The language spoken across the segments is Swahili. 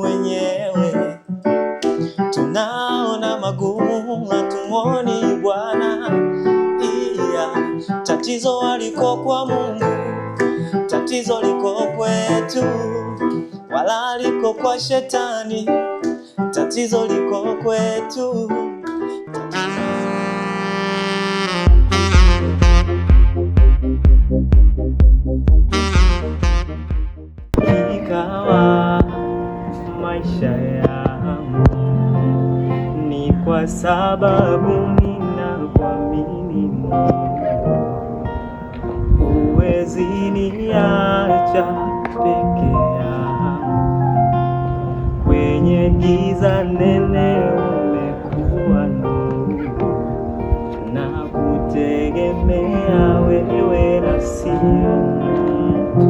wenyewe. Tunaona magumu hatumuoni Bwana. Tatizo haliko kwa Mungu, tatizo liko kwetu, wala liko kwa shetani, tatizo liko kwetu. Ikawa maisha yangu ni kwa sababu ninakuamini Mungu. Huwezi niacha peke yangu, kwenye giza nene umekuwa nuru, na kutegemea wewe na sio mtu.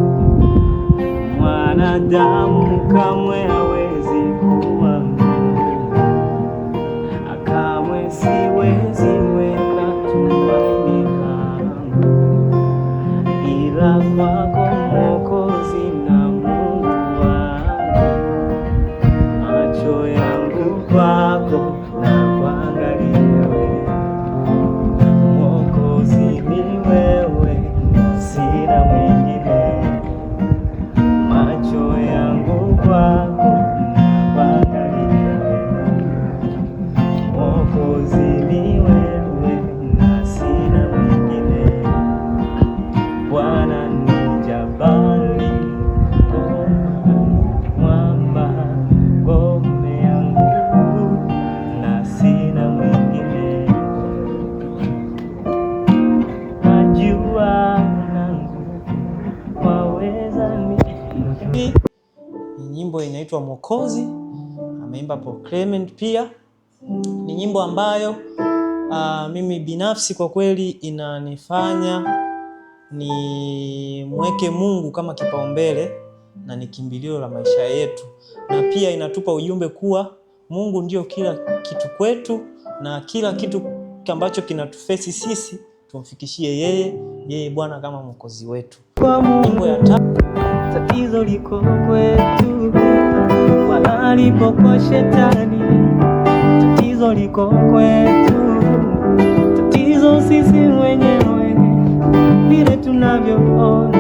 Mwanadamu kamwe hawezi kuwa Mungu, kamwe siwezi weka tumaini langu ila kwako Mwokozi na Mungu wangu. Macho yangu kwako na kuangalia wewe, Mwokozi ni wewe, sina mwingine. Macho yangu kwako na kuangalia wewe, Mwokozi ni wewe na sina mwingine. Bwana ni jabali, mwamba, ngome yangu na sina mwingine. Najua na nguvu waweza ni. Nyimbo inaitwa Mwokozi, ameimba Paul Clement pia. Ni nyimbo ambayo mimi binafsi kwa kweli inanifanya ni mweke Mungu kama kipaumbele na ni kimbilio la maisha yetu, na pia inatupa ujumbe kuwa Mungu ndio kila kitu kwetu, na kila kitu ambacho kinatufesi sisi tumfikishie yeye Bwana kama Mwokozi wetu. Nyimbo ya tatizo liko kwetu, wala liko kwa shetani, tatizo liko kwetu, tatizo sisi wenyewe vile tunavyoona.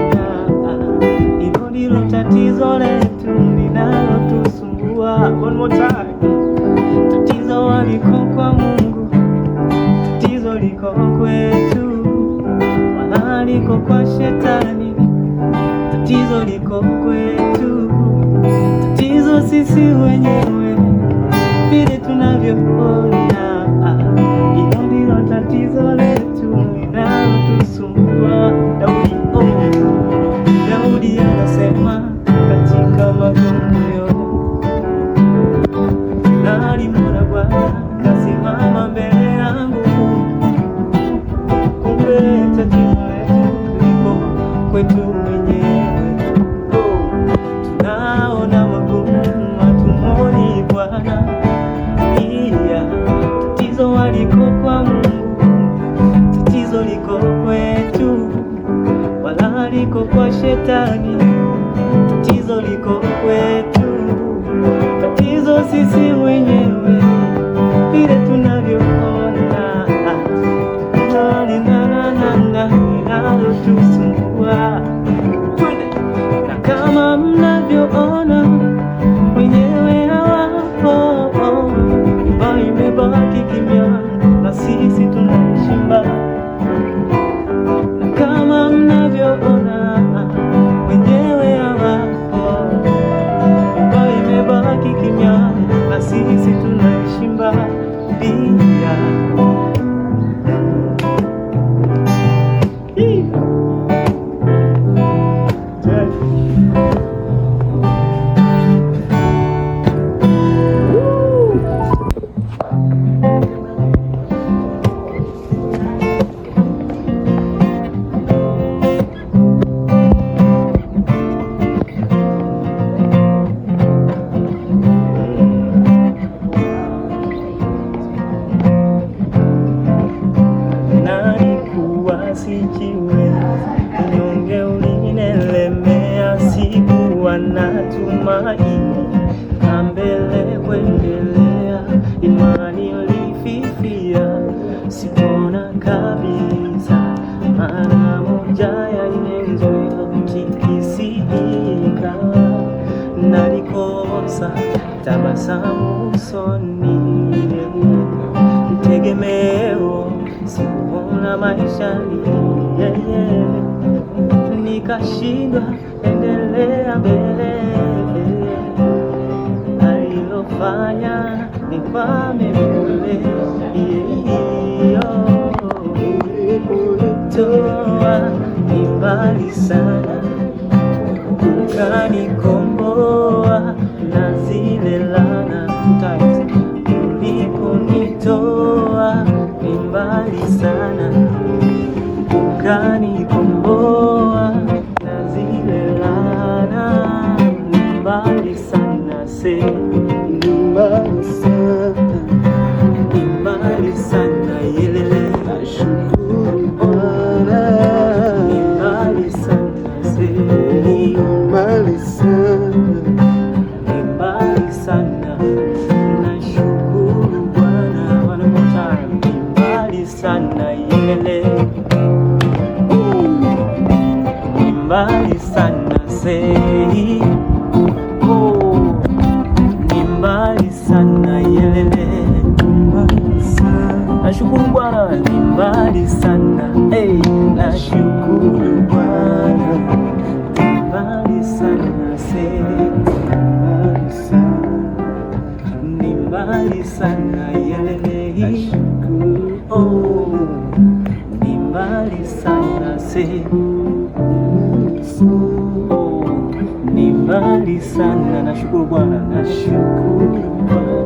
Hilo ndilo tatizo letu linalotusumbua. One more time. Tatizo haliko kwa Mungu, tatizo liko kwetu, wala liko kwa shetani, tatizo liko kwetu, tatizo sisi wenyewe vile tunavyoona. Hilo ndilo tatizo letu linalotusumbua. Daudi anasema katika magumu yote, na alimwona Bwana kasimama mbele yangu. Kumbe tatizo letu liko kwetu wenyewe. Tunaona magumu hatumuoni Bwana, tatizo haliko kwa Mungu, tatizo liko kwetu, wala liko kwa shetani, tatizo liko kwetu, tatizo sisi wenyewe vile tunavyoona. Linalotusumbua, na kama mnavyoona wenyewe hawapo, nyumba imebaki kimya na sisi tunaishi mbali. Na kama mnavyoona wenyewe hawapo, nyumba imebaki kimya na sisi tunaishi mbali. tabasamu usoni, tegemeo sikuona maishani, nikashindwa endelea mbele, alilofanya nikwame mbele, ulitoa ni mbali sana, ukanikomboa na zile laana, ulikonitoa ni mbali sana, ukanikomboa na zile laana, ni mbali sana, ni mbali sana, ni mbali sana, yelele, nashukuru Bwana, ni mbali sana, ni mbali sana, ni mbali sana, nashukuru Bwana. One more time, ni mbali sana, yelele, ni mbali sana, say, oh, ni mbali sana, yelele, nashukuru Bwana, ni mbali sana, hey, nashukuru Bwana, ni mbali sana, say, ni mbali sana, yelele, nashukuru, oh, ni mbali sana, say, oh, ni mbali sana, nashukuru Bwana, nashukuru Bwana.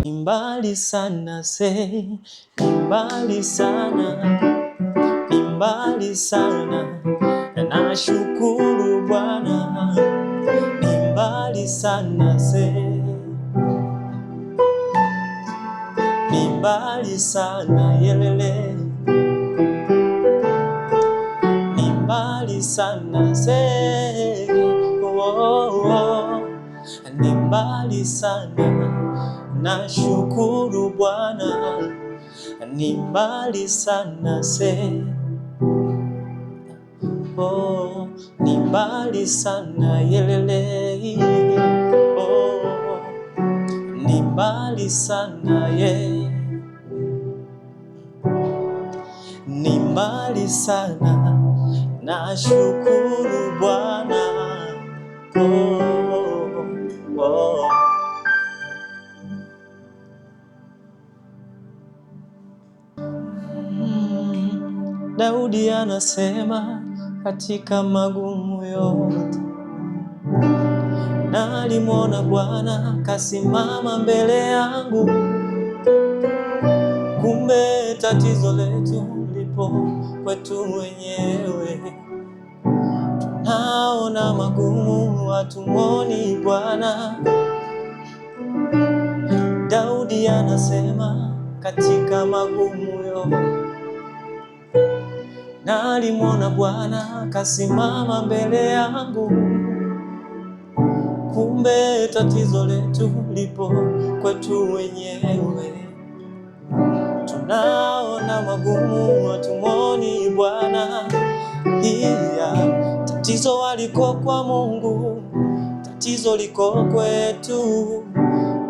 Mbali sana, say, ni mbali sana, ni mbali sana, nashukuru Bwana, ni mbali sana, say, ni mbali sana, yelele, ni mbali sana, say, oh, oh, ni mbali sana, nashukuru Bwana, ni mbali sana, say, oh, ni mbali sana, yelele, oh, ni mbali sana, yeah, ni mbali sana, nashukuru Bwana, oh, oh. Daudi anasema katika magumu yote, na alimwona Bwana kasimama mbele yangu. Kumbe tatizo letu lipo kwetu wenyewe, tunaona magumu hatumuoni Bwana. Daudi anasema katika magumu yote, na alimwona Bwana kasimama mbele yangu. Kumbe tatizo letu lipo kwetu wenyewe, tunaona magumu hatumuoni Bwana. Tatizo haliko kwa Mungu, tatizo liko kwetu,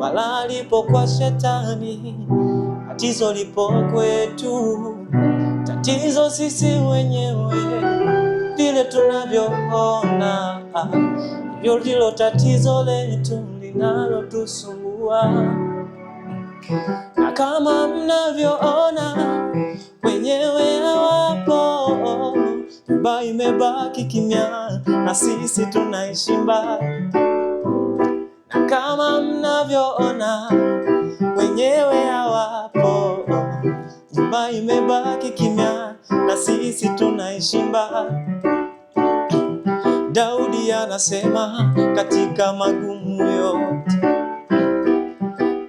wala lipo kwa Shetani, tatizo lipo kwetu. Tatizo sisi wenyewe, vile tunavyoona, hivyo ndilo tatizo letu linalotusumbua. Na kama mnavyoona, wenyewe hawapo, nyumba imebaki kimya na sisi tunaishi mbali. Na kama mnavyoona, wenyewe hawapo, nyumba imebaki kimya na sisi tunaishi mbali. Daudi anasema katika magumu yote,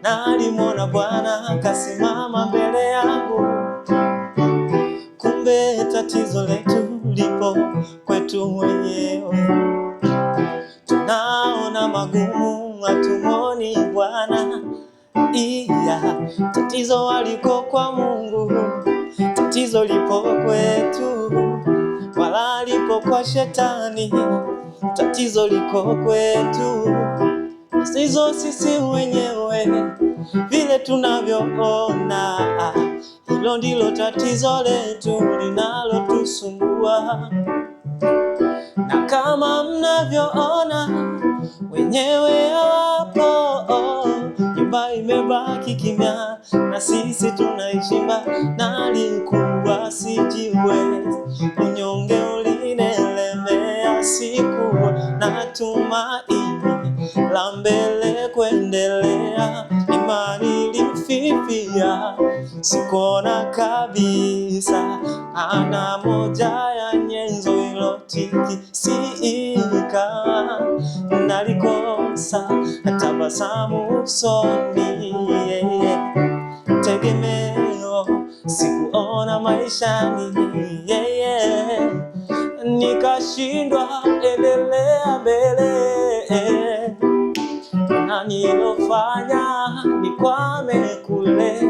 na alimwona Bwana kasimama mbele yangu. Kumbe tatizo letu tulipo kwetu wenyewe. Tunaona magumu, hatumoni Bwana, iya tatizo waliko kwa Mungu, tatizo lipo kwetu, wala lipo kwa Shetani, tatizo liko kwetu. Tatizo sisi wenyewe vile tunavyoona, hilo ndilo tatizo letu linalotusumbua. Na kama mnavyoona wenyewe hapo, nyumba imebaki kimya na sisi tunaishi mbali kubwa, sijiwezi, unyonge ulinelemea, sikuwa na tumaini la mbele kuendelea, imani ilififia, sikuona kabisa ana moja ya nyenzo ilotikisika, nalikosa tabasamu usoni, tegemeo sikuona maishani, nikashindwa endelea mbele, na nilofanya nikwame kule,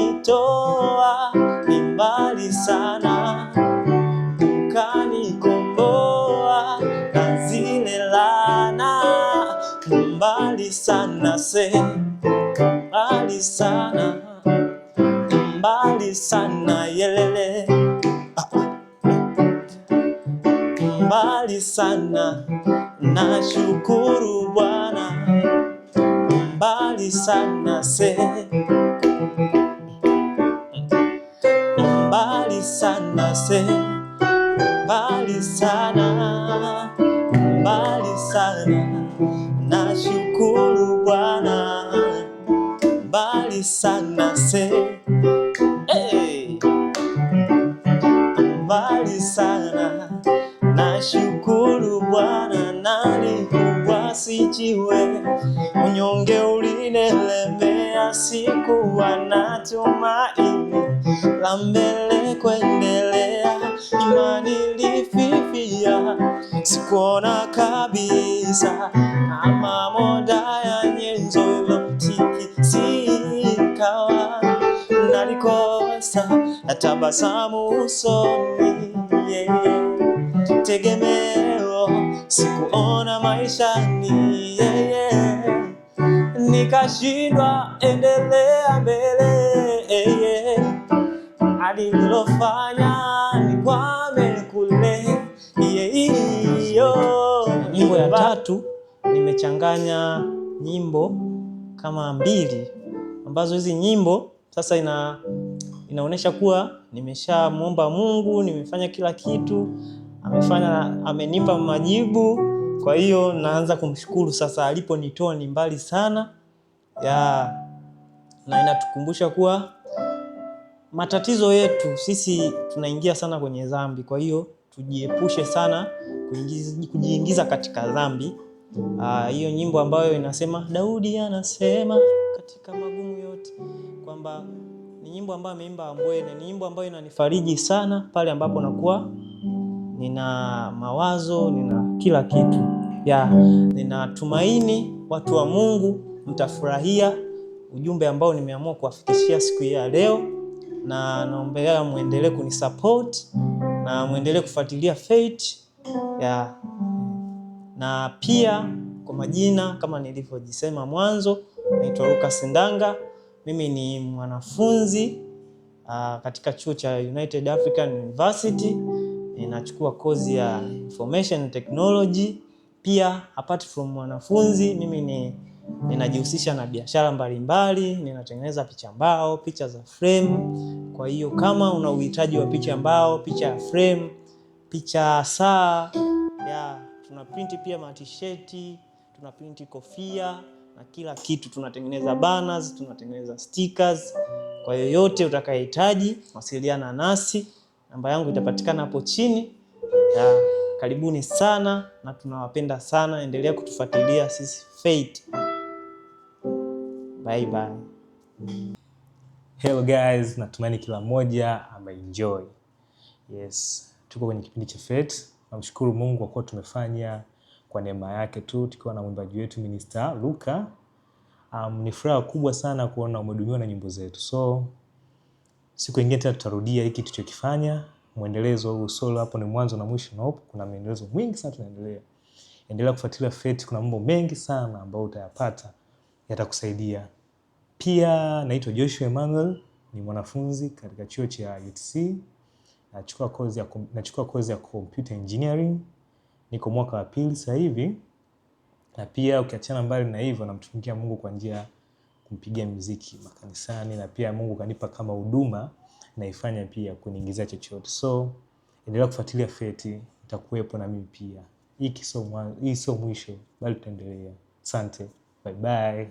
uliponitoa ni mbali sana, ukanikomboa na zile laana, mbali sana mbali sana, mbali sana yelele, mbali sana, nashukuru Bwana, mbali sana mbali sana mbali sana, mbali sana, nashukuru Bwana, mbali sana mbali sana, nashukuru Bwana, nalikuwa sijiwe, unyonge ulinelemea, sikuwa na tumaini la mbele kuendelea, imani ilififia, sikuona kabisa kama moja ya nyenzo ilotikisika, nalikosa tabasamu usoni, tegemeo sikuona maishani, nikashindwa endelea mbele, alilofanya nikwame kule. Nyimbo ya tatu nimechanganya nyimbo kama 2 ambazo hizi nyimbo sasa inaonesha kuwa nimeshamuomba Mungu, nimefanya kila kitu, amenipa majibu. Kwa hiyo naanza kumshukuru sasa, aliponitoa ni mbali sana na inatukumbusha kuwa matatizo yetu sisi tunaingia sana kwenye dhambi. Kwa hiyo tujiepushe sana kujiingiza katika dhambi. Hiyo nyimbo ambayo inasema, Daudi anasema katika magumu yote, kwamba ni nyimbo ambayo ameimba Ambwene. Ni nyimbo ambayo inanifariji sana pale ambapo nakuwa nina mawazo, nina kila kitu. Ninatumaini watu wa Mungu mtafurahia ujumbe ambao nimeamua kuwafikishia siku hii ya leo, na naombea muendelee kunisupport na muendelee kufuatilia Faith na pia kwa majina kama nilivyojisema mwanzo, naitwa Lucas Ndanga. Mimi ni mwanafunzi katika chuo cha United African University. Ninachukua kozi ya Information Technology. Pia apart from mwanafunzi, mimi ninajihusisha na biashara mbalimbali. Ninatengeneza picha mbao, picha za frame. Kwa hiyo kama una uhitaji wa picha mbao, picha ya frame, picha saa, tuna print pia matisheti, tuna print kofia na kila kitu. Tunatengeneza banners, tunatengeneza stickers. Kwa yoyote utakayehitaji, wasiliana nasi. Namba yangu itapatikana hapo chini. Karibuni sana na tunawapenda sana. Endelea kutufuatilia sisi Faith. Bye bye. Hello guys, natumaini kila mmoja ameenjoy. Yes, tuko kwenye kipindi cha Fete. Namshukuru Mungu kwa kuwa tumefanya kwa neema yake tu tukiwa na mwimbaji wetu Minister Luka. Ni furaha kubwa sana kuona umehudumiwa na nyimbo zetu. So siku nyingine tena tutarudia hiki tulichokifanya. Muendelezo huu solo hapo ni mwanzo na mwisho, na hope kuna muendelezo mwingi sana tunaendelea. Endelea kufuatilia Fete, kuna mambo mengi sana ambayo utayapata yatakusaidia. Pia naitwa Joshua Emmanuel, ni mwanafunzi katika chuo cha UTC. Nachukua kozi ya computer engineering. Niko mwaka wa pili sasa hivi. Na pia ukiachana mbali na hivyo, namtumikia Mungu kwa njia kumpigia muziki makanisani, na pia Mungu kanipa kama huduma naifanya pia kuniingizia chochote. So endelea kufuatilia Fete, nitakuwepo na mimi pia. Hii sio mwisho, bali tutaendelea. Asante. Bye bye.